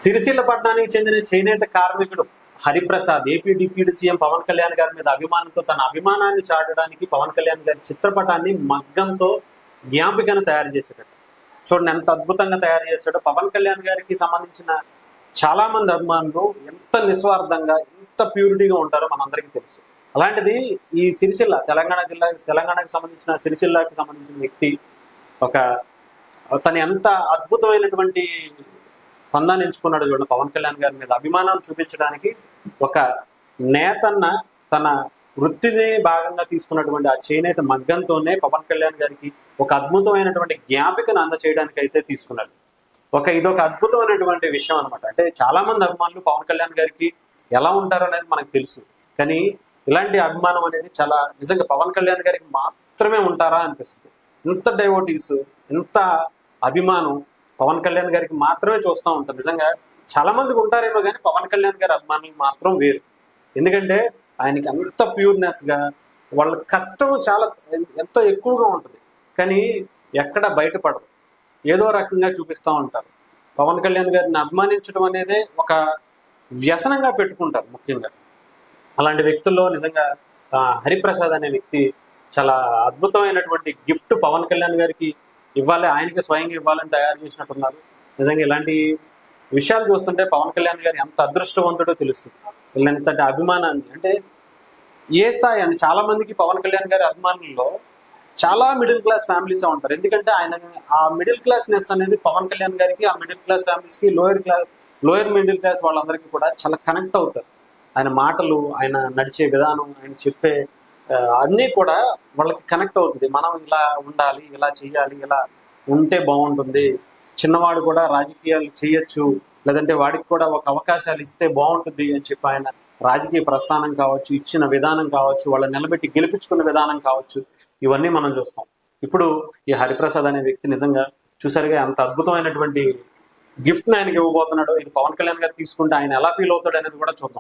సిరిసిల్ల పట్టణానికి చెందిన చేనేత కార్మికుడు Hariprasad AP deputy CM Pawan Kalyan గారి మీద అభిమానంతో తన అభిమానాన్ని చాటడానికి పవన్ కళ్యాణ్ గారి చిత్రపటాన్ని మగ్గంతో జ్ఞాపికను తయారు చేశాడట. చూడండి ఎంత అద్భుతంగా తయారు చేశాడో. పవన్ కళ్యాణ్ గారికి సంబంధించిన చాలా మంది అభిమానులు ఎంత నిస్వార్థంగా ఎంత ప్యూరిటీగా ఉంటారో మనందరికీ తెలుసు. అలాంటిది ఈ సిరిసిల్ల తెలంగాణకి సంబంధించిన సిరిసిల్లకి సంబంధించిన వ్యక్తి తన ఎంత అద్భుతమైనటువంటి పందాన్ని ఎంచుకున్నాడు చూడండి. పవన్ కళ్యాణ్ గారి మీద అభిమానం చూపించడానికి ఒక నేతన్న తన వృత్తిని భాగంగా తీసుకున్నటువంటి ఆ చేనేత మగ్గంతోనే పవన్ కళ్యాణ్ గారికి ఒక అద్భుతమైనటువంటి జ్ఞాపికను అందచేయడానికి అయితే తీసుకున్నాడు. ఇదొక అద్భుతమైనటువంటి విషయం అనమాట. అంటే చాలా మంది అభిమానులు పవన్ కళ్యాణ్ గారికి ఎలా ఉంటారు అనేది మనకు తెలుసు. కానీ ఇలాంటి అభిమానం అనేది చాలా నిజంగా పవన్ కళ్యాణ్ గారికి మాత్రమే ఉంటారా అనిపిస్తుంది. ఎంత డైవోటీస్, ఎంత అభిమానం పవన్ కళ్యాణ్ గారికి మాత్రమే చూస్తూ ఉంటారు. నిజంగా చాలా మందికి ఉంటారేమో కానీ పవన్ కళ్యాణ్ గారి అభిమానులు మాత్రం వేరు. ఎందుకంటే ఆయనకి అంత ప్యూర్నెస్ గా వాళ్ళ కష్టం చాలా ఎంతో ఎక్కువగా ఉంటుంది. కానీ ఎక్కడ బయటపడరు, ఏదో రకంగా చూపిస్తూ ఉంటారు. పవన్ కళ్యాణ్ గారిని అభిమానించడం అనేది ఒక వ్యసనంగా పెట్టుకుంటారు ముఖ్యంగా. అలాంటి వ్యక్తుల్లో నిజంగా హరిప్రసాద్ అనే వ్యక్తి చాలా అద్భుతమైనటువంటి గిఫ్ట్ పవన్ కళ్యాణ్ గారికి ఇవ్వాలి, ఆయనకి స్వయంగా ఇవ్వాలని తయారు చేసినట్టున్నారు. నిజంగా ఇలాంటి విషయాలు చూస్తుంటే పవన్ కళ్యాణ్ గారు ఎంత అదృష్టవంతుడో తెలుస్తుంది. ఇలాంటి అభిమానాన్ని అంటే ఏ స్థాయి అండి. చాలా మందికి పవన్ కళ్యాణ్ గారి అభిమానుల్లో చాలా మిడిల్ క్లాస్ ఫ్యామిలీసే ఉంటారు. ఎందుకంటే ఆయన ఆ మిడిల్ క్లాస్నెస్ అనేది పవన్ కళ్యాణ్ గారికి, ఆ మిడిల్ క్లాస్ ఫ్యామిలీస్కి, లోయర్ మిడిల్ క్లాస్ వాళ్ళందరికీ కూడా చాలా కనెక్ట్ అవుతారు. ఆయన మాటలు, ఆయన నడిచే విధానం, ఆయన చెప్పే అన్నీ కూడా వాళ్ళకి కనెక్ట్ అవుతుంది. మనం ఇలా ఉండాలి, ఇలా చెయ్యాలి, ఇలా ఉంటే బాగుంటుంది, చిన్నవాడు కూడా రాజకీయాలు చేయొచ్చు, లేదంటే వాడికి కూడా ఒక అవకాశాలు ఇస్తే బాగుంటుంది అని చెప్పి ఆయన రాజకీయ ప్రస్థానం కావచ్చు, ఇచ్చిన విధానం కావచ్చు, వాళ్ళని నిలబెట్టి గెలిపించుకున్న విధానం కావచ్చు, ఇవన్నీ మనం చూస్తాం. ఇప్పుడు ఈ హరిప్రసాద్ అనే వ్యక్తి నిజంగా చూసారుగా అంత అద్భుతమైనటువంటి గిఫ్ట్ని ఆయనకి ఇవ్వబోతున్నాడు. ఇది పవన్ కళ్యాణ్ గారు తీసుకుంటే ఆయన ఎలా ఫీల్ అవుతాడు అనేది కూడా చూద్దాం.